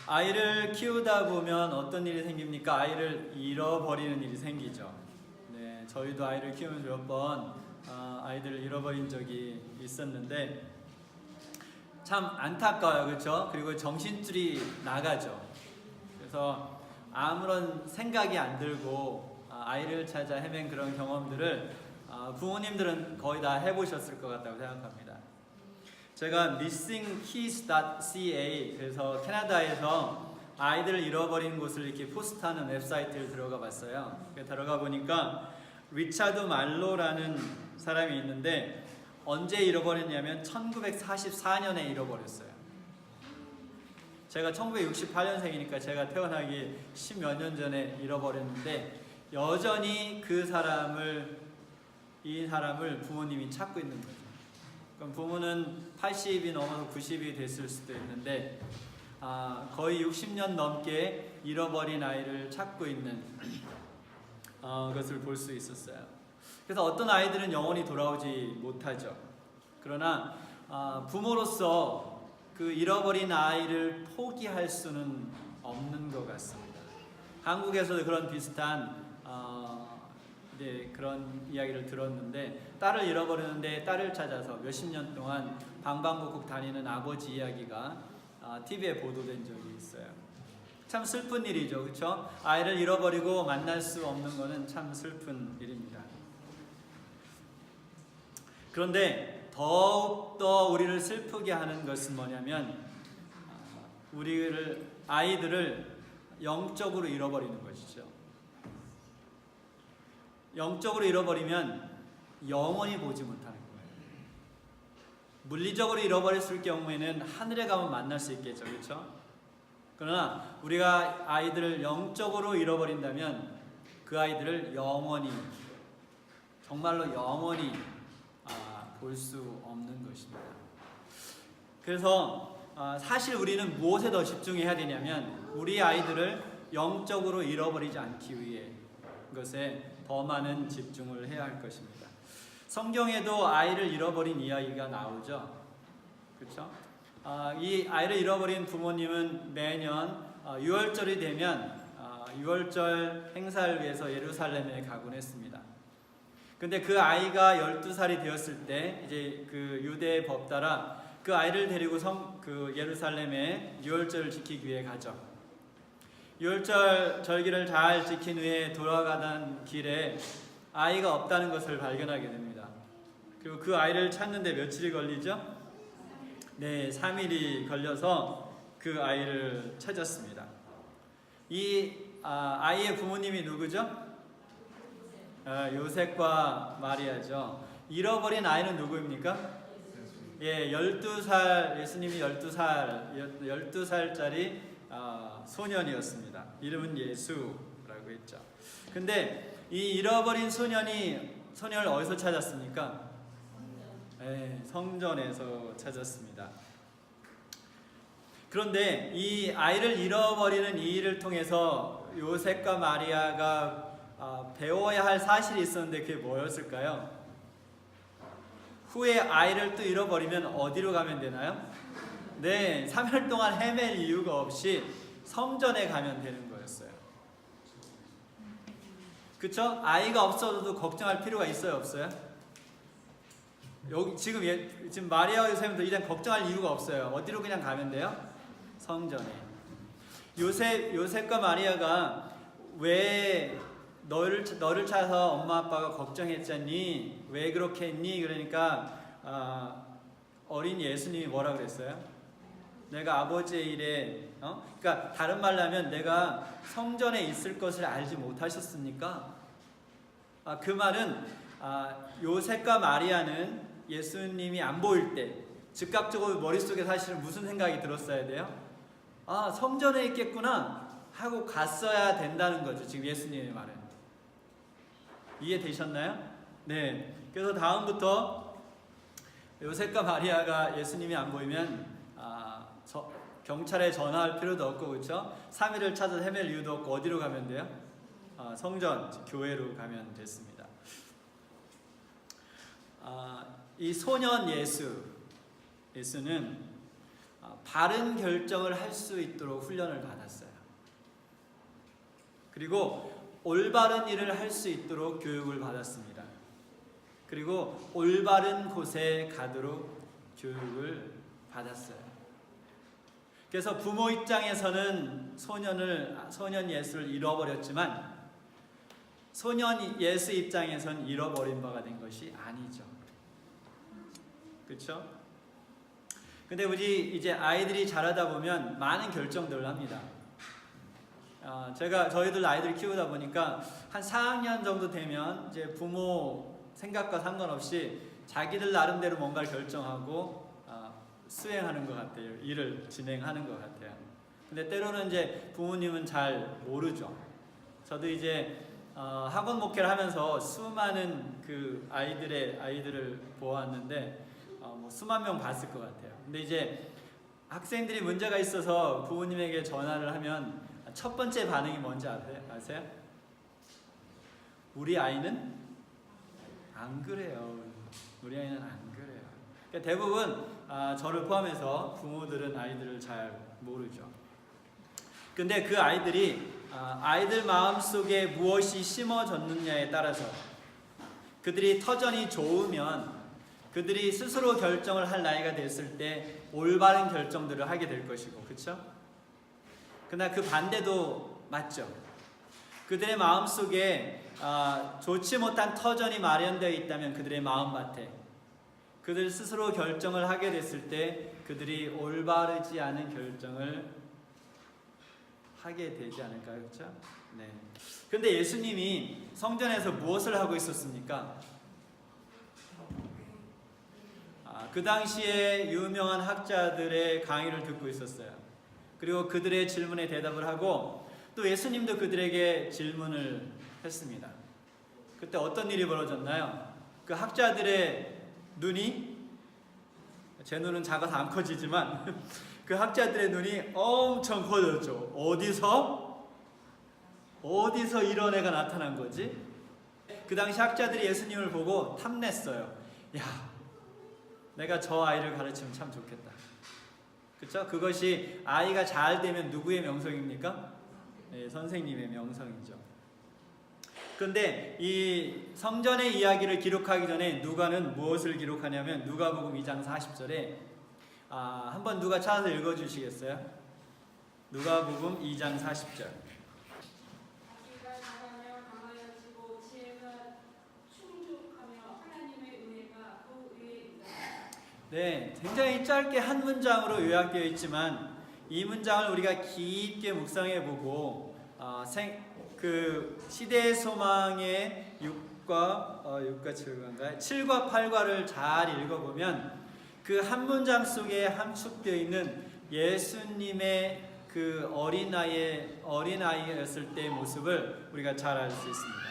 아이를 키우다 보면 어떤 일이 생깁니까? 아이를 잃어버리는 일이 생기죠. 네, 저희도 아이를 키우면서 몇 번 아이들을 잃어버린 적이 있었는데 참 안타까워요, 그렇죠? 그리고 정신줄이 나가죠. 그래서 아무런 생각이 안 들고 아이를 찾아 헤맨 그런 경험들을 부모님들은 거의 다 해보셨을 것 같다고 생각합니다. 제가 missingkeys.ca, 그래서 캐나다에서 아이들을 잃어버린 곳을 이렇게 포스트하는 웹사이트를 들어가 봤어요. 들어가 보니까 리차드 말로라는 사람이 있는데 언제 잃어버렸냐면 1944년에 잃어버렸어요. 제가 1968년생이니까 제가 태어나기 10몇 년 전에 잃어버렸는데 여전히 이 사람을 부모님이 찾고 있는 거죠. 그럼 부모는 80이 넘어서 90이 됐을 수도 있는데 거의 60년 넘게 잃어버린 아이를 찾고 있는 것을 볼 수 있었어요. 그래서 어떤 아이들은 영원히 돌아오지 못하죠. 그러나 부모로서 그 잃어버린 아이를 포기할 수는 없는 것 같습니다. 한국에서도 그런 비슷한 그런 이야기를 들었는데 딸을 잃어버리는데 딸을 찾아서 몇십 년 동안 방방곡곡 다니는 아버지 이야기가 TV에 보도된 적이 있어요. 참 슬픈 일이죠, 그렇죠? 아이를 잃어버리고 만날 수 없는 것은 참 슬픈 일입니다. 그런데 더욱더 우리를 슬프게 하는 것은 뭐냐면 아이들을 영적으로 잃어버리는 것이죠. 영적으로 잃어버리면 영원히 보지 못하는 거예요. 물리적으로 잃어버렸을 경우에는 하늘에 가면 만날 수 있겠죠, 그렇죠? 그러나 우리가 아이들을 영적으로 잃어버린다면 그 아이들을 영원히, 정말로 영원히 볼 수 없는 것입니다. 그래서 사실 우리는 무엇에 더 집중해야 되냐면 우리 아이들을 영적으로 잃어버리지 않기 위해 것에 더 많은 집중을 해야 할 것입니다. 성경에도 아이를 잃어버린 이야기가 나오죠. 그렇죠? 이 아이를 잃어버린 부모님은 매년 6월절이 되면 6월절 행사를 위해서 예루살렘에 가곤 했습니다. 근데 그 아이가 12살이 되었을 때 이제 그 유대의 법 따라 그 아이를 데리고 예루살렘에 6월절을 지키기 위해 가죠. 6월절 절기를 잘 지킨 후에 돌아가던 길에 아이가 없다는 것을 발견하게 됩니다. 그리고 그 아이를 찾는데 며칠이 걸리죠? 네, 3일이 걸려서 그 아이를 찾았습니다. 이 아이의 부모님이 누구죠? 요셉과 마리아죠. 잃어버린 아이는 누구입니까? 예, 12살, 예수님이 12살짜리 소년이었습니다. 이름은 예수라고 했죠. 근데 이 잃어버린 소년을 어디서 찾았습니까? 성전에서 찾았습니다. 그런데 이 아이를 잃어버리는 이 일을 통해서 요셉과 마리아가 배워야 할 사실이 있었는데 그게 뭐였을까요? 후에 아이를 또 잃어버리면 어디로 가면 되나요? 네, 3일 동안 헤맬 이유가 없이 성전에 가면 되는 거였어요. 그쵸? 아이가 없어도 걱정할 필요가 있어요, 없어요? 여기 지금 마리아와 요셉은 더 이상 걱정할 이유가 없어요. 어디로 그냥 가면 돼요? 성전에. 요셉과 마리아가 왜 너를 찾아서 엄마 아빠가 걱정했잖니? 왜 그렇게 했니? 그러니까 어린 예수님이 뭐라 그랬어요? 내가 아버지의 일에 그러니까 다른 말로 하면 내가 성전에 있을 것을 알지 못하셨습니까? 그 말은 요셉과 마리아는 예수님이 안 보일 때 즉각적으로 머릿속에 사실은 무슨 생각이 들었어야 돼요? 성전에 있겠구나 하고 갔어야 된다는 거죠. 지금 예수님의 말은. 이해되셨나요? 네. 그래서 다음부터 요셉과 마리아가 예수님이 안 보이면 경찰에 전화할 필요도 없고, 그렇죠? 3일을 찾아 헤맬 이유도 없고 어디로 가면 돼요? 성전, 교회로 가면 됐습니다. 이 소년 예수는 바른 결정을 할 수 있도록 훈련을 받았어요. 그리고 올바른 일을 할 수 있도록 교육을 받았습니다. 그리고 올바른 곳에 가도록 교육을 받았어요. 그래서 부모 입장에서는 소년 예수를 잃어버렸지만 소년 예수 입장에서는 잃어버린 바가 된 것이 아니죠. 그렇죠? 근데 우리 이제 아이들이 자라다 보면 많은 결정들을 합니다. 저희들 아이들 키우다 보니까 한 4학년 정도 되면 이제 부모 생각과 상관없이 자기들 나름대로 뭔가를 결정하고 수행하는 것 같아요. 일을 진행하는 것 같아요. 근데 때로는 이제 부모님은 잘 모르죠. 저도 이제 학원 목회를 하면서 수많은 그 아이들을 보았는데 뭐 수만 명 봤을 것 같아요. 근데 이제 학생들이 문제가 있어서 부모님에게 전화를 하면 첫 번째 반응이 뭔지 아세요? 우리 아이는 안 그래요. 우리 아이는 안 그래요. 그러니까 대부분 저를 포함해서 부모들은 아이들을 잘 모르죠. 근데 그 아이들이 아이들 마음속에 무엇이 심어졌느냐에 따라서 그들이 터전이 좋으면 그들이 스스로 결정을 할 나이가 됐을 때 올바른 결정들을 하게 될 것이고, 그렇죠? 그러나 그 반대도 맞죠. 그들의 마음속에 좋지 못한 터전이 마련되어 있다면 그들의 마음밭에 그들 스스로 결정을 하게 됐을 때 그들이 올바르지 않은 결정을 하게 되지 않을까요? 그렇죠? 네. 근데 예수님이 성전에서 무엇을 하고 있었습니까? 그 당시에 유명한 학자들의 강의를 듣고 있었어요. 그리고 그들의 질문에 대답을 하고 또 예수님도 그들에게 질문을 했습니다. 그때 어떤 일이 벌어졌나요? 그 학자들의 눈이, 제 눈은 작아서 안 커지지만 그 학자들의 눈이 엄청 커졌죠. 어디서 이런 애가 나타난 거지? 그 당시 학자들이 예수님을 보고 탐냈어요. 야, 내가 저 아이를 가르치면 참 좋겠다. 그렇죠? 그것이 아이가 잘 되면 누구의 명성입니까? 네, 선생님의 명성이죠. 그런데 이 성전의 이야기를 기록하기 전에 누가는 무엇을 기록하냐면 누가복음 2장 40절에 한번 누가 찾아서 읽어주시겠어요? 누가복음 2장 40절. 네, 굉장히 짧게 한 문장으로 요약되어 있지만 이 문장을 우리가 깊게 묵상해보고 그 시대의 소망의 6과 7과 8과를 잘 읽어보면 그 한 문장 속에 함축되어 있는 예수님의 그 어린아이였을 때의 모습을 우리가 잘 알 수 있습니다.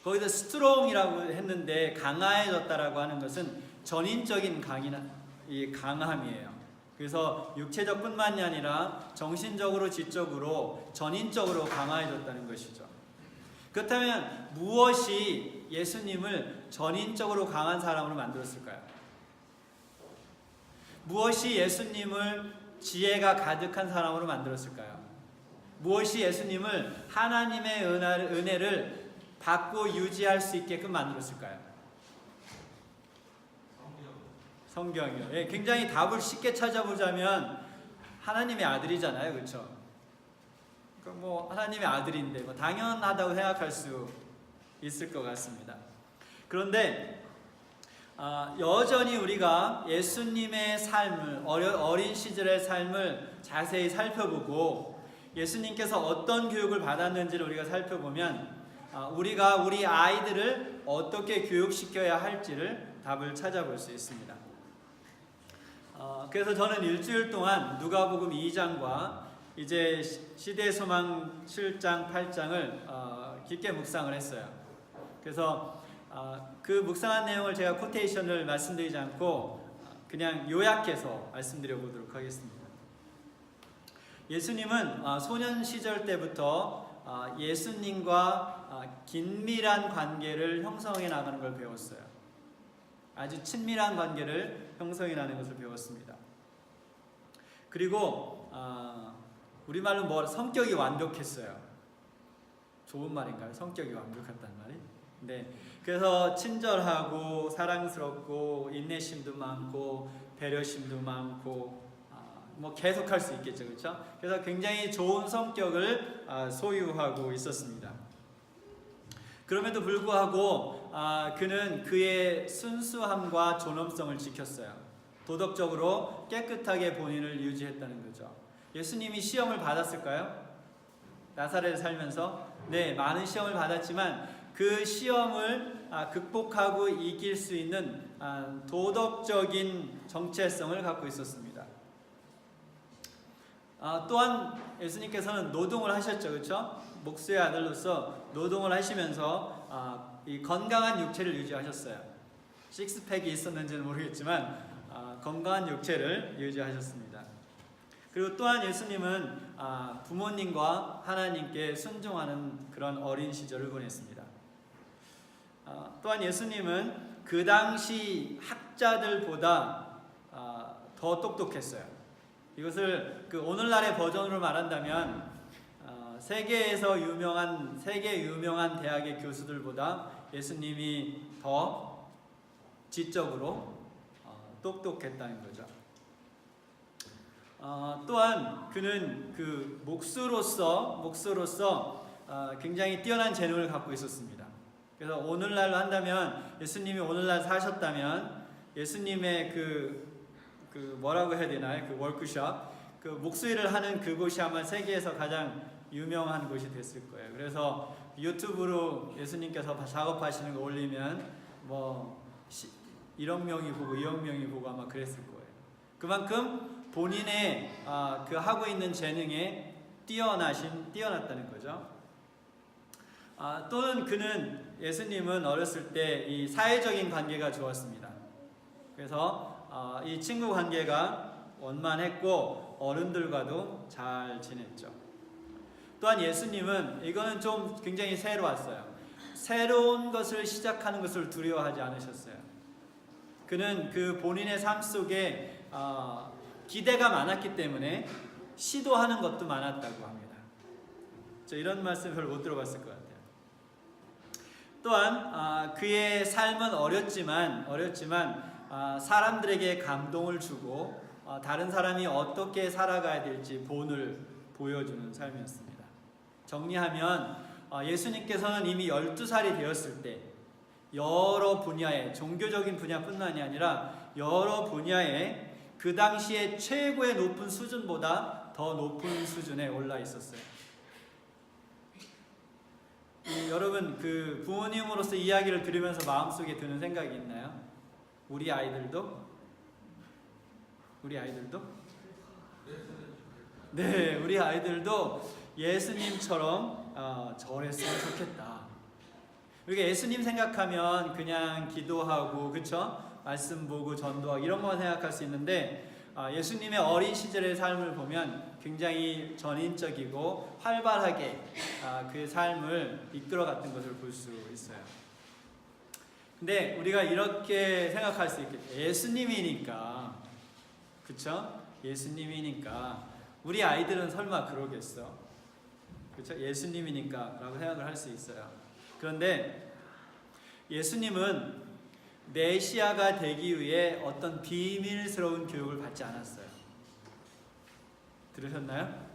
거기서 스트롱이라고 했는데 강화해졌다라고 하는 것은 전인적인 강함이에요. 그래서 육체적뿐만이 아니라 정신적으로, 지적으로, 전인적으로 강화해졌다는 것이죠. 그렇다면 무엇이 예수님을 전인적으로 강한 사람으로 만들었을까요? 무엇이 예수님을 지혜가 가득한 사람으로 만들었을까요? 무엇이 예수님을 하나님의 은혜를 받고 유지할 수 있게끔 만들었을까요? 성경이요. 예, 굉장히 답을 쉽게 찾아보자면 하나님의 아들이잖아요, 그렇죠? 그럼 뭐 하나님의 아들인데 뭐 당연하다고 생각할 수 있을 것 같습니다. 그런데 여전히 우리가 예수님의 삶을 어린 시절의 삶을 자세히 살펴보고 예수님께서 어떤 교육을 받았는지를 우리가 살펴보면 우리가 우리 아이들을 어떻게 교육시켜야 할지를 답을 찾아볼 수 있습니다. 그래서 저는 일주일 동안 누가복음 2장과 이제 시대의 소망 7장, 8장을 깊게 묵상을 했어요. 그래서 그 묵상한 내용을 제가 코테이션을 말씀드리지 않고 그냥 요약해서 말씀드려 보도록 하겠습니다. 예수님은 소년 시절 때부터 예수님과 긴밀한 관계를 형성해 나가는 걸 배웠어요. 아주 친밀한 관계를 형성해 나가는 것을 배웠습니다. 그리고 우리말로 뭐 성격이 완벽했어요. 좋은 말인가요? 성격이 완벽했다는 말이? 네. 그래서 친절하고 사랑스럽고 인내심도 많고 배려심도 많고 뭐 계속할 수 있겠죠, 그렇죠? 그래서 굉장히 좋은 성격을 소유하고 있었습니다. 그럼에도 불구하고 그는 그의 순수함과 존엄성을 지켰어요. 도덕적으로 깨끗하게 본인을 유지했다는 거죠. 예수님이 시험을 받았을까요? 나사렛에 살면서 네, 많은 시험을 받았지만 그 시험을 극복하고 이길 수 있는 도덕적인 정체성을 갖고 있었습니다. 또한 예수님께서는 노동을 하셨죠, 그렇죠? 목수의 아들로서 노동을 하시면서 이 건강한 육체를 유지하셨어요. 식스팩이 있었는지는 모르겠지만 건강한 육체를 유지하셨습니다. 그리고 또한 예수님은 부모님과 하나님께 순종하는 그런 어린 시절을 보냈습니다. 또한 예수님은 그 당시 학자들보다 더 똑똑했어요. 이것을 그 오늘날의 버전으로 말한다면 세계 유명한 대학의 교수들보다 예수님이 더 지적으로 똑똑했다는 거죠. 또한 그는 그 목수로서 굉장히 뛰어난 재능을 갖고 있었습니다. 그래서 오늘날로 한다면 예수님이 오늘날 사셨다면 예수님의 그 뭐라고 해야 되나요? 그 워크숍, 그 목수일을 하는 그곳이 아마 세계에서 가장 유명한 곳이 됐을 거예요. 그래서 유튜브로 예수님께서 작업하시는 거 올리면 뭐 1억 명이 보고 2억 명이 보고 아마 그랬을 거예요. 그만큼 본인의 그 하고 있는 재능에 뛰어났다는 거죠. 또는 예수님은 어렸을 때 이 사회적인 관계가 좋았습니다. 그래서 이 친구 관계가 원만했고 어른들과도 잘 지냈죠. 또한 예수님은 이거는 좀 굉장히 새로웠어요. 새로운 것을 시작하는 것을 두려워하지 않으셨어요. 그는 그 본인의 삶 속에 기대가 많았기 때문에 시도하는 것도 많았다고 합니다. 저 이런 말씀 별로 못 들어봤을 것 같아요. 또한 그의 삶은 어렸지만 사람들에게 감동을 주고 다른 사람이 어떻게 살아가야 될지 본을 보여주는 삶이었습니다. 정리하면 예수님께서는 이미 12살이 되었을 때 여러 분야에 종교적인 분야뿐만이 아니라 여러 부분야에 그 당시에 최고의 높은 수준보다 더 높은 수준에 올라 있었어요. 여러분 그 부모님으로서 이야기를 들으면서 마음속에 드는 생각이 있나요? 우리 아이들도? 네, 우리 아이들도 예수님처럼 저랬으면 좋겠다. 우리가 예수님 생각하면 그냥 기도하고 그쵸? 말씀 보고 전도하고 이런 것만 생각할 수 있는데 예수님의 어린 시절의 삶을 보면 굉장히 전인적이고 활발하게 그 삶을 이끌어갔던 것을 볼 수 있어요. 근데 우리가 이렇게 생각할 수 있겠죠. 예수님이니까 그쵸? 예수님이니까 우리 아이들은 설마 그러겠어? 그쵸? 예수님이니까 라고 생각을 할 수 있어요. 그런데 예수님은 메시아가 되기 위해 어떤 비밀스러운 교육을 받지 않았어요. 들으셨나요?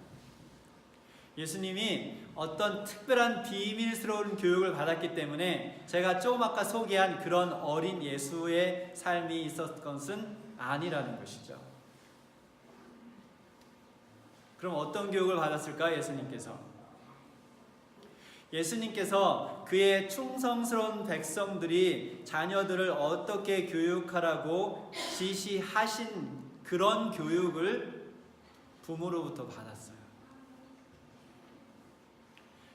예수님이 어떤 특별한 비밀스러운 교육을 받았기 때문에 제가 조금 아까 소개한 그런 어린 예수의 삶이 있었던 것은 아니라는 것이죠. 그럼 어떤 교육을 받았을까? 예수님께서 그의 충성스러운 백성들이 자녀들을 어떻게 교육하라고 지시하신 그런 교육을 부모로부터 받았어요.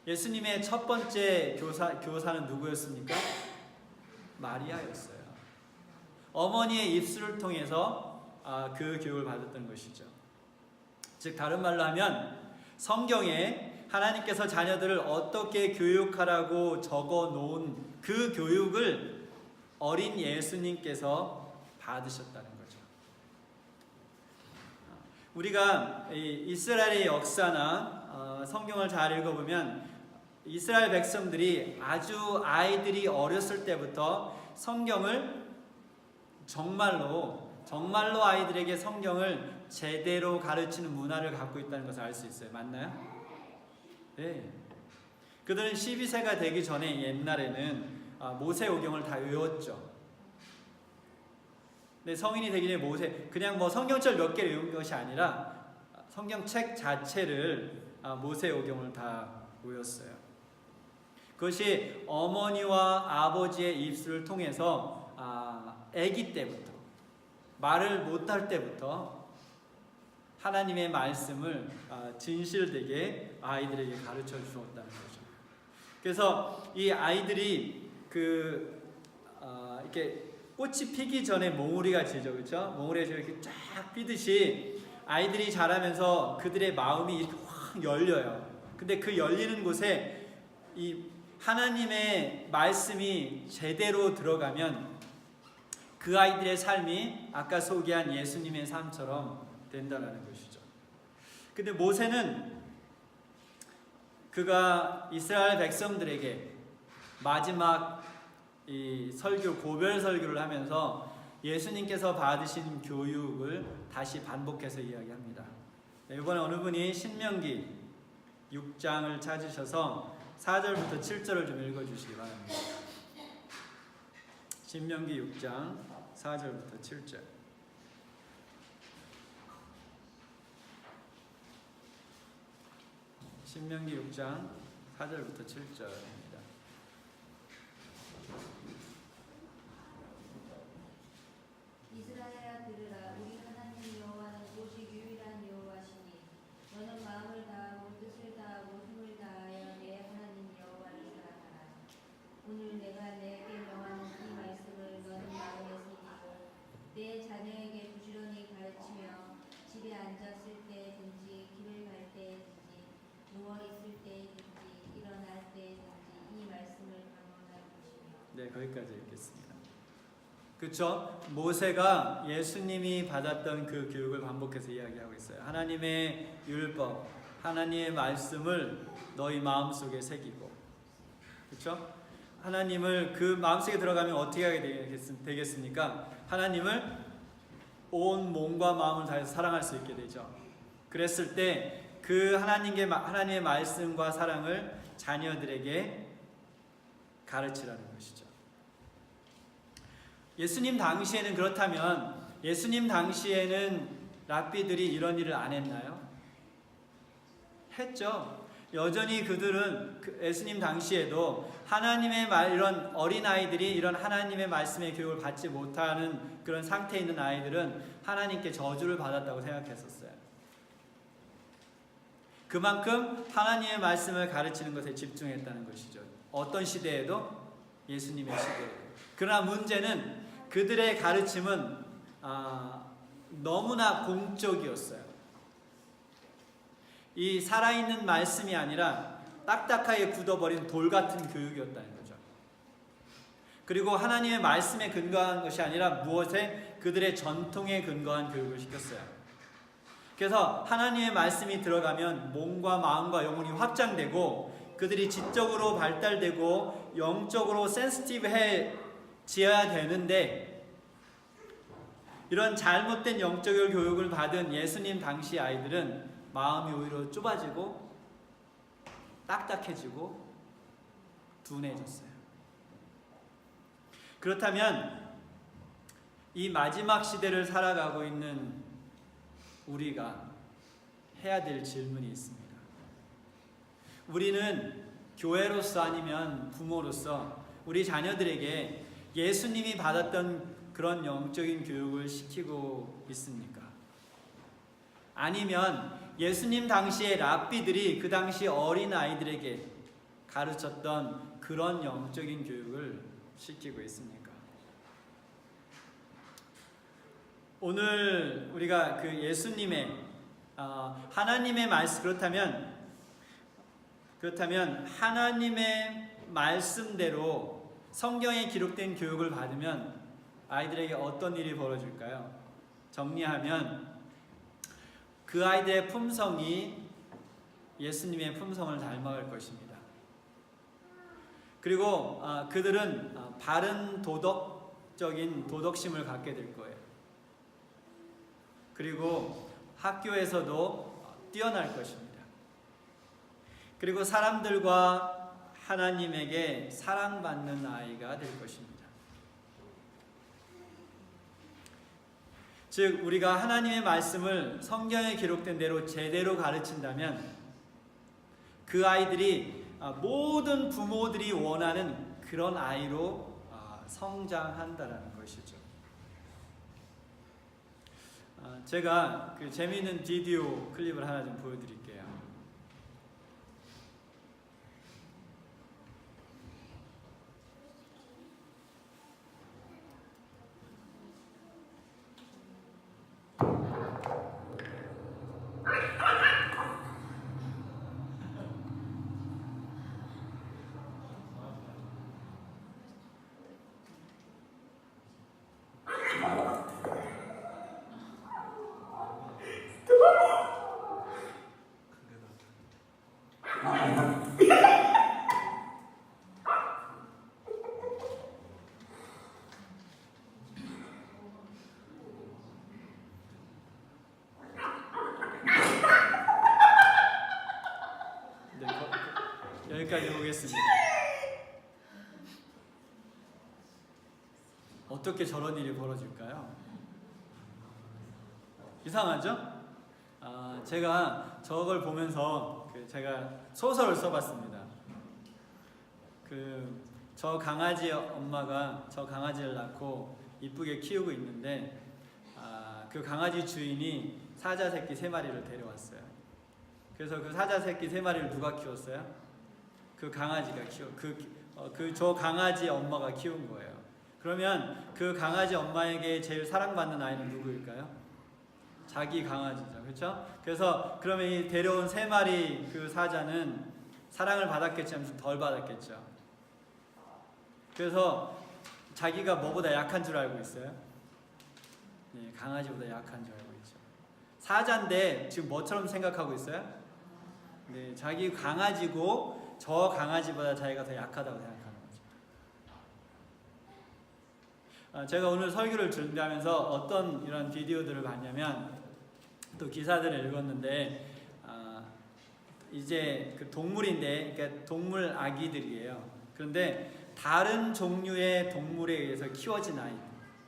예수님의 첫 번째 교사는 누구였습니까? 마리아였어요. 어머니의 입술을 통해서 그 교육을 받았던 것이죠. 즉 다른 말로 하면 성경에 하나님께서 자녀들을 어떻게 교육하라고 적어 놓은 그 교육을 어린 예수님께서 받으셨다는 거죠. 우리가 이스라엘의 역사나 성경을 잘 읽어보면 이스라엘 백성들이 아주 아이들이 어렸을 때부터 성경을 정말로 아이들에게 성경을 제대로 가르치는 문화를 갖고 있다는 것을 알 수 있어요. 맞나요? 네. 그들은 12세가 되기 전에 옛날에는 모세오경을 다 외웠죠. 근데 성인이 되기 전에 그냥 뭐 성경절 몇 개를 외운 것이 아니라 성경책 자체를 모세오경을 다 외웠어요. 그것이 어머니와 아버지의 입술을 통해서 아기 때부터, 말을 못할 때부터 하나님의 말씀을 진실되게 아이들에게 가르쳐 주었다는 거죠. 그래서 이 아이들이 이렇게 꽃이 피기 전에 몽우리가 지죠, 그렇죠? 몽우리가 이렇게 쫙 피듯이 아이들이 자라면서 그들의 마음이 이렇게 확 열려요. 근데 그 열리는 곳에 이 하나님의 말씀이 제대로 들어가면 그 아이들의 삶이 아까 소개한 예수님의 삶처럼 된다는 것이죠. 근데 모세는 그가 이스라엘 백성들에게 마지막 이 고별 설교를 하면서 예수님께서 받으신 교육을 다시 반복해서 이야기합니다. 이번에 어느 분이 신명기 6장을 찾으셔서 4절부터 7절을 좀 읽어주시기 바랍니다. 신명기 6장 4절부터 7절. 신명기 6장 4절부터 7절입니다. 이스라엘아 들으라. 우리 하나님 여호와는 오직 유일한 여호와시니 너는 마음을 다하고 뜻을 다하고 힘을 다하여 내 하나님 여호와를 사랑하라. 오늘 내가 내게 명하는 이 말씀을 너는 마음에 새기고 내 자녀에게 부지런히 가르치며 집에 앉았을 때든지 길을 갈 때든지 누워 있을 때든지 일어날 때든지 이 말씀을 강론할 것이며. 네, 거기까지 읽겠습니다. 그렇죠? 모세가 예수님이 받았던 그 교육을 반복해서 이야기하고 있어요. 하나님의 율법, 하나님의 말씀을 너희 마음속에 새기고, 그렇죠? 하나님을 그 마음속에 들어가면 어떻게 하게 되겠습니까? 하나님을 온 몸과 마음을 다해서 사랑할 수 있게 되죠. 그랬을 때 그 하나님의 말씀과 사랑을 자녀들에게 가르치라는 것이죠. 예수님 당시에는 그렇다면 예수님 당시에는 랍비들이 이런 일을 안 했나요? 했죠. 여전히 그들은 예수님 당시에도 하나님의 이런 어린아이들이 이런 하나님의 말씀의 교육을 받지 못하는 그런 상태에 있는 아이들은 하나님께 저주를 받았다고 생각했었어요. 그만큼 하나님의 말씀을 가르치는 것에 집중했다는 것이죠. 어떤 시대에도? 예수님의 시대에도. 그러나 문제는 그들의 가르침은 너무나 공적이었어요. 이 살아있는 말씀이 아니라 딱딱하게 굳어버린 돌 같은 교육이었다는 거죠. 그리고 하나님의 말씀에 근거한 것이 아니라 무엇에? 그들의 전통에 근거한 교육을 시켰어요. 그래서 하나님의 말씀이 들어가면 몸과 마음과 영혼이 확장되고 그들이 지적으로 발달되고 영적으로 센시티브해져야 되는데 이런 잘못된 영적 교육을 받은 예수님 당시 아이들은 마음이 오히려 좁아지고 딱딱해지고 둔해졌어요. 그렇다면 이 마지막 시대를 살아가고 있는 우리가 해야 될 질문이 있습니다. 우리는 교회로서 아니면 부모로서 우리 자녀들에게 예수님이 받았던 그런 영적인 교육을 시키고 있습니까? 아니면 예수님 당시의 랍비들이 그 당시 어린 아이들에게 가르쳤던 그런 영적인 교육을 시키고 있습니까? 오늘 우리가 그 예수님의 하나님의 말씀 그렇다면 하나님의 말씀대로 성경에 기록된 교육을 받으면 아이들에게 어떤 일이 벌어질까요? 정리하면 그 아이들의 품성이 예수님의 품성을 닮아갈 것입니다. 그리고 그들은 바른 도덕적인 도덕심을 갖게 될 거예요. 그리고 학교에서도 뛰어날 것입니다. 그리고 사람들과 하나님에게 사랑받는 아이가 될 것입니다. 즉 우리가 하나님의 말씀을 성경에 기록된 대로 제대로 가르친다면 그 아이들이 모든 부모들이 원하는 그런 아이로 성장한다라는 것이죠. 제가 그 재미있는 비디오 클립을 하나 좀 보여드릴게요. 여기까지 보겠습니다. 어떻게 저런 일이 벌어질까요? 이상하죠? 제가 저걸 보면서 제가 소설을 써봤습니다. 저 강아지 엄마가 저 강아지를 낳고 이쁘게 키우고 있는데 그 강아지 주인이 사자 새끼 3마리를 데려왔어요. 그래서 그 사자 새끼 3마리를 누가 키웠어요? 그 강아지가 저 강아지 엄마가 키운 거예요. 그러면 그 강아지 엄마에게 제일 사랑받는 아이는 누구일까요? 자기 강아지죠. 그렇죠? 그래서 그러면 이 데려온 3마리 그 사자는 사랑을 받았겠지만 좀 덜 받았겠죠. 그래서 자기가 뭐보다 약한 줄 알고 있어요? 네, 강아지보다 약한 줄 알고 있죠. 사자인데 지금 뭐처럼 생각하고 있어요? 네, 자기 강아지고 저 강아지보다 자기가 더 약하다고 생각하는 거죠. 제가 오늘 설교를 준비하면서 어떤 이런 비디오들을 봤냐면 또 기사들을 읽었는데 이제 그 동물인데 그러니까 동물 아기들이에요. 그런데 다른 종류의 동물에 의해서 키워진 아이,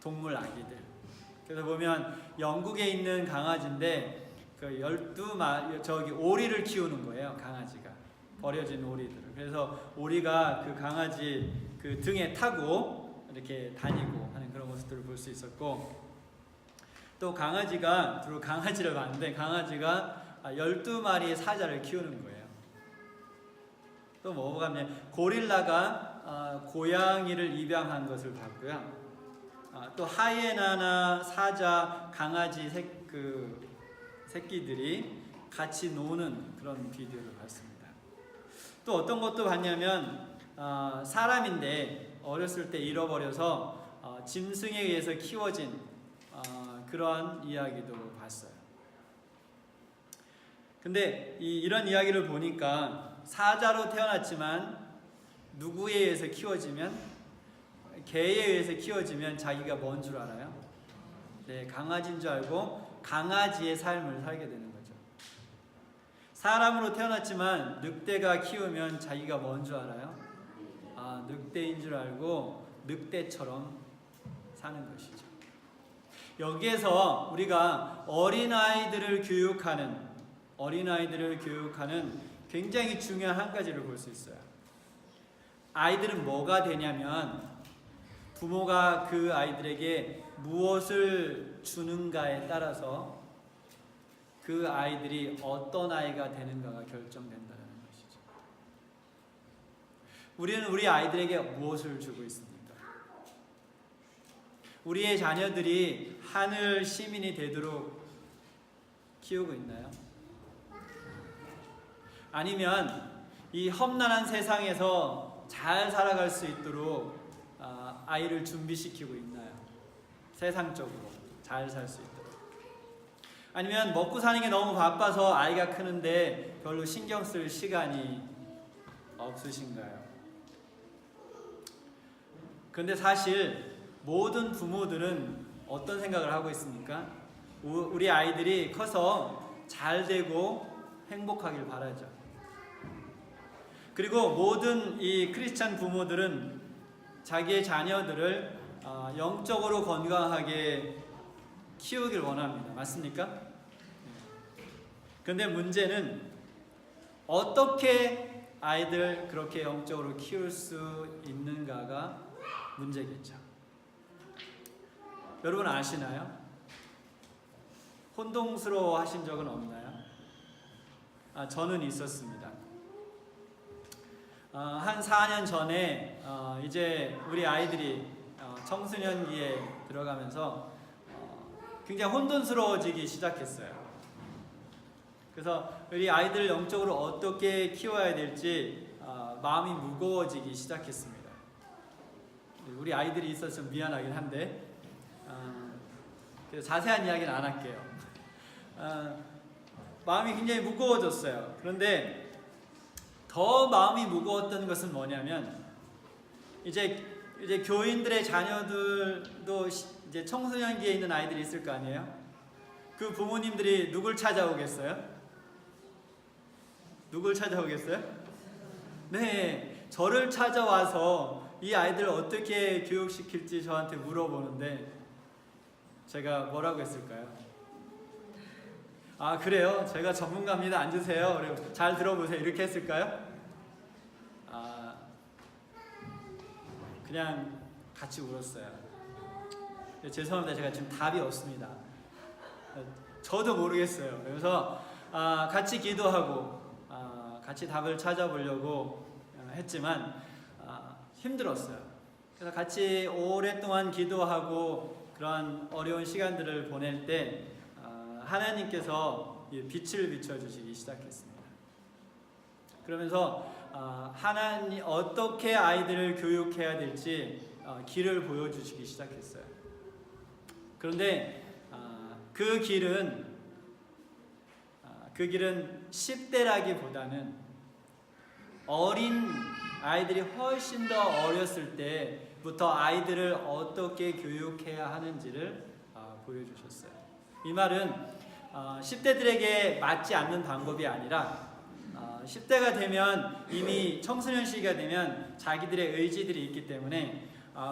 동물 아기들. 그래서 보면 영국에 있는 강아지인데 그 12마리 저기 오리를 키우는 거예요. 강아지가 버려진 오리들을. 그래서 오리가 그 강아지 그 등에 타고 이렇게 다니고 하는 그런 모습들을 볼 수 있었고, 또 강아지를 봤는데 강아지가 12마리의 사자를 키우는 거예요. 또 뭐가 있냐면 고릴라가 고양이를 입양한 것을 봤고요. 또 하이에나나 사자, 강아지 새끼들이 같이 노는 그런 비디오를 봤습니다. 또 어떤 것도 봤냐면 사람인데 어렸을 때 잃어버려서 짐승에 의해서 키워진 그런 이야기도 봤어요. 근데 이런 이야기를 보니까 사자로 태어났지만 누구에 의해서 키워지면, 개에 의해서 키워지면 자기가 뭔 줄 알아요? 네, 강아지인 줄 알고 강아지의 삶을 살게 되는 거죠. 사람으로 태어났지만 늑대가 키우면 자기가 뭔 줄 알아요? 늑대인 줄 알고 늑대처럼 사는 것이죠. 여기에서 우리가 어린아이들을 교육하는 굉장히 중요한 한 가지를 볼 수 있어요. 아이들은 뭐가 되냐면 부모가 그 아이들에게 무엇을 주는가에 따라서 그 아이들이 어떤 아이가 되는가가 결정된다는 것이죠. 우리는 우리 아이들에게 무엇을 주고 있습니까? 우리의 자녀들이 하늘 시민이 되도록 키우고 있나요? 아니면 이 험난한 세상에서 잘 살아갈 수 있도록 아이를 준비시키고 있나요? 세상적으로 잘 살 수 있도록. 아니면 먹고 사는 게 너무 바빠서 아이가 크는데 별로 신경 쓸 시간이 없으신가요? 그런데 사실 모든 부모들은 어떤 생각을 하고 있습니까? 우리 아이들이 커서 잘 되고 행복하길 바라죠. 그리고 모든 이 크리스찬 부모들은 자기의 자녀들을 영적으로 건강하게 키우길 원합니다. 맞습니까? 그런데 문제는 어떻게 아이들 그렇게 영적으로 키울 수 있는가가 문제겠죠. 여러분 아시나요? 혼동스러워 하신 적은 없나요? 저는 있었습니다. 한 4년 전에 이제 우리 아이들이 청소년기에 들어가면서 굉장히 혼돈스러워지기 시작했어요. 그래서 우리 아이들 영적으로 어떻게 키워야 될지 마음이 무거워지기 시작했습니다. 우리 아이들이 있어서 좀 미안하긴 한데 그래서 자세한 이야기는 안 할게요. 마음이 굉장히 무거워졌어요. 그런데 더 마음이 무거웠던 것은 뭐냐면 이제 교인들의 자녀들도 이제 청소년기에 있는 아이들이 있을 거 아니에요? 그 부모님들이 누굴 찾아오겠어요? 누굴 찾아오겠어요? 네, 저를 찾아와서 이 아이들을 어떻게 교육시킬지 저한테 물어보는데 제가 뭐라고 했을까요? 그래요? 제가 전문가입니다. 앉으세요. 그리고 잘 들어보세요. 이렇게 했을까요? 그냥 같이 울었어요. 죄송합니다. 제가 지금 답이 없습니다. 저도 모르겠어요. 그래서 같이 기도하고 같이 답을 찾아보려고 했지만 힘들었어요. 그래서 같이 오랫동안 기도하고 그런 어려운 시간들을 보낼 때 하나님께서 빛을 비춰주시기 시작했습니다. 그러면서 하나님 어떻게 아이들을 교육해야 될지 길을 보여주시기 시작했어요. 그런데 그 길은 10대라기보다는 어린 아이들이 훨씬 더 어렸을 때부터 아이들을 어떻게 교육해야 하는지를 보여주셨어요. 이 말은 10대들에게 맞지 않는 방법이 아니라 10대가 되면 이미 청소년 시기가 되면 자기들의 의지들이 있기 때문에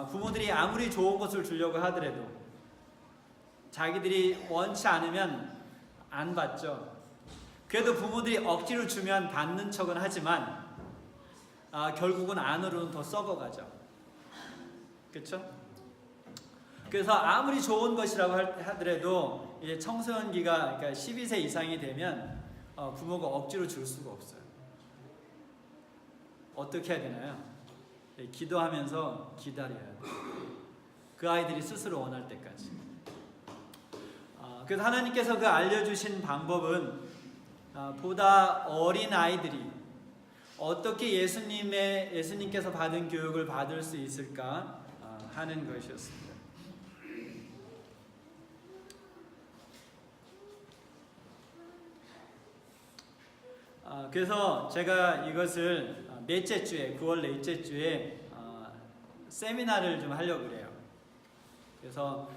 부모들이 아무리 좋은 것을 주려고 하더라도 자기들이 원치 않으면 안 받죠. 그래도 부모들이 억지로 주면 받는 척은 하지만 결국은 안으로는 더 썩어가죠. 그렇죠? 그래서 아무리 좋은 것이라고 하더라도 이제 청소년기가 그러니까 12세 이상이 되면 부모가 억지로 줄 수가 없어요. 어떻게 해야 되나요? 기도하면서 기다려야 돼요. 그 아이들이 스스로 원할 때까지. 그래서 하나님께서 그 알려주신 방법은 보다 어린 아이들이 어떻게 예수님께서 받은 교육을 받을 수 있을까 하는 것이었습니다. 그래서 제가 이것을 넷째 주에 9월 넷째 주에 세미나를 좀 하려고 그래요. 그래서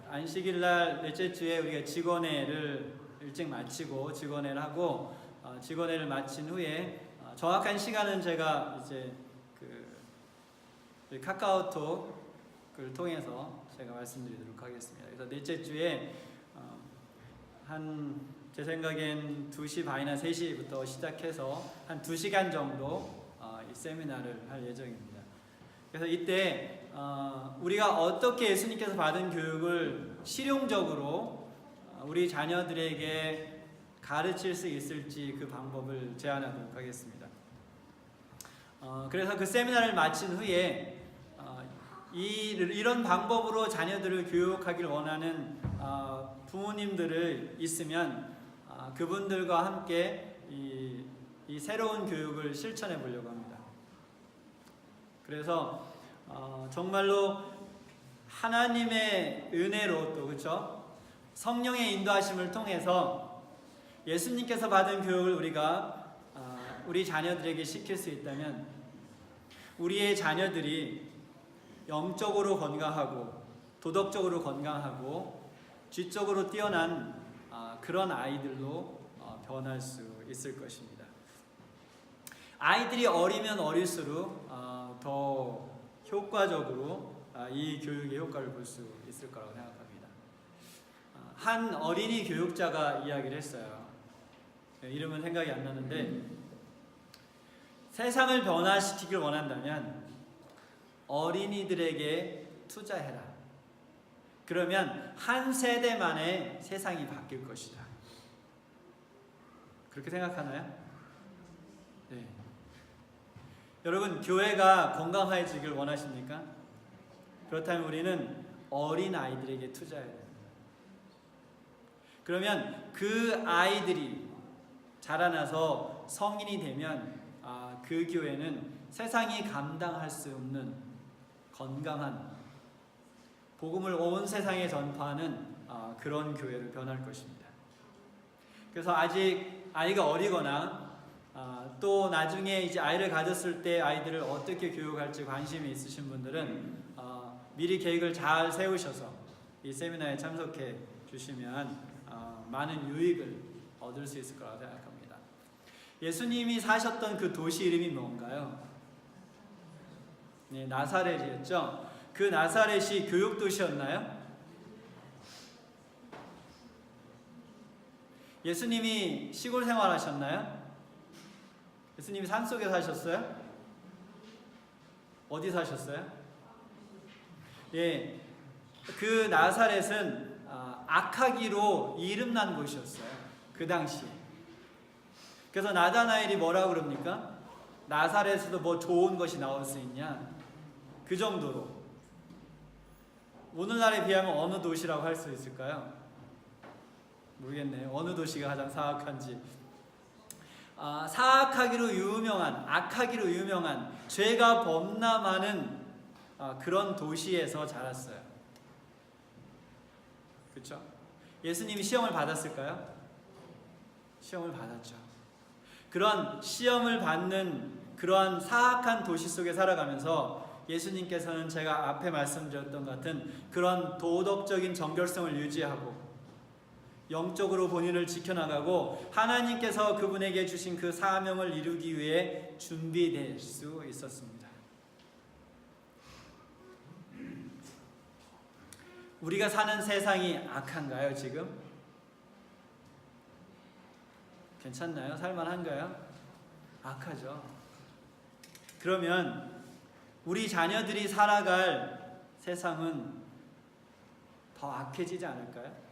안식일 날 넷째 주에 우리가 직원회를 일찍 마치고 직원회를 하고 직원회를 마친 후에 정확한 시간은 제가 이제 그 카카오톡을 통해서 제가 말씀드리도록 하겠습니다. 그래서 넷째 주에 제 생각엔 2시 반이나 3시부터 시작해서 한 2시간 정도 이 세미나를 할 예정입니다. 그래서 이때 우리가 어떻게 예수님께서 받은 교육을 실용적으로 우리 자녀들에게 가르칠 수 있을지 그 방법을 제안하도록 하겠습니다. 그래서 그 세미나를 마친 후에 이런 방법으로 자녀들을 교육하길 원하는 부모님들을 있으면 그분들과 함께 이 새로운 교육을 실천해 보려고 합니다. 그래서 정말로 하나님의 은혜로 또 그렇죠? 성령의 인도하심을 통해서 예수님께서 받은 교육을 우리가 우리 자녀들에게 시킬 수 있다면 우리의 자녀들이 영적으로 건강하고 도덕적으로 건강하고 지적으로 뛰어난 그런 아이들로 변할 수 있을 것입니다. 아이들이 어리면 어릴수록 더 효과적으로 이 교육의 효과를 볼 수 있을 거라고 생각합니다. 한 어린이 교육자가 이야기를 했어요. 이름은 생각이 안 나는데 세상을 변화시키길 원한다면 어린이들에게 투자해라. 그러면 한 세대 만에 세상이 바뀔 것이다. 그렇게 생각하나요? 네. 여러분, 교회가 건강해지길 원하십니까? 그렇다면 우리는 어린 아이들에게 투자해야 돼요. 그러면 그 아이들이 자라나서 성인이 되면 그 교회는 세상이 감당할 수 없는 건강한 복음을 온 세상에 전파하는 그런 교회로 변할 것입니다. 그래서 아직 아이가 어리거나 또 나중에 이제 아이를 가졌을 때 아이들을 어떻게 교육할지 관심이 있으신 분들은 미리 계획을 잘 세우셔서 이 세미나에 참석해 주시면 많은 유익을 얻을 수 있을 거라고 생각합니다. 예수님이 사셨던 그 도시 이름이 뭔가요? 네, 나사렛이었죠. 그 나사렛이 교육 도시였나요? 예수님이 시골 생활하셨나요? 예수님이 산속에 사셨어요? 어디 사셨어요? 예, 그 나사렛은 악하기로 이름난 곳이었어요. 그 당시에. 그래서 나다나엘이 뭐라고 그럽니까? 나사렛에도 뭐 좋은 것이 나올 수 있냐? 그 정도로. 오늘날에 비하면 어느 도시라고 할 수 있을까요? 모르겠네요. 어느 도시가 가장 사악한지. 사악하기로 유명한, 악하기로 유명한, 죄가 범람하는 그런 도시에서 자랐어요. 그렇죠? 예수님이 시험을 받았을까요? 시험을 받았죠. 그런 시험을 받는 그러한 사악한 도시 속에 살아가면서 예수님께서는 제가 앞에 말씀드렸던 것 같은 그런 도덕적인 정결성을 유지하고 영적으로 본인을 지켜나가고 하나님께서 그분에게 주신 그 사명을 이루기 위해 준비될 수 있었습니다. 우리가 사는 세상이 악한가요, 지금? 괜찮나요? 살만한가요? 악하죠. 그러면 우리 자녀들이 살아갈 세상은 더 악해지지 않을까요?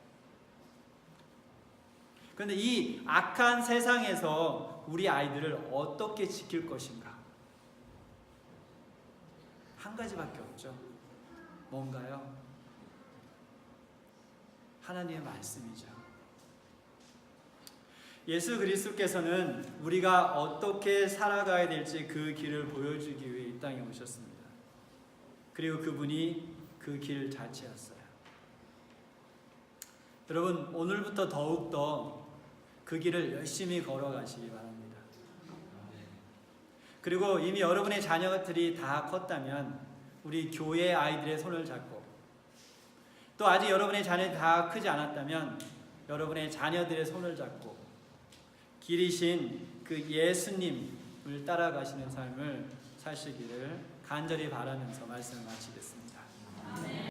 그런데 이 악한 세상에서 우리 아이들을 어떻게 지킬 것인가? 한 가지밖에 없죠. 뭔가요? 하나님의 말씀이죠. 예수 그리스도께서는 우리가 어떻게 살아가야 될지 그 길을 보여주기 위해 이 땅에 오셨습니다. 그리고 그분이 그 길 자체였어요. 여러분, 오늘부터 더욱더 그 길을 열심히 걸어가시기 바랍니다. 그리고 이미 여러분의 자녀들이 다 컸다면 우리 교회 아이들의 손을 잡고, 또 아직 여러분의 자녀들이 다 크지 않았다면 여러분의 자녀들의 손을 잡고 길이신 그 예수님을 따라가시는 삶을 사시기를 간절히 바라면서 말씀을 마치겠습니다.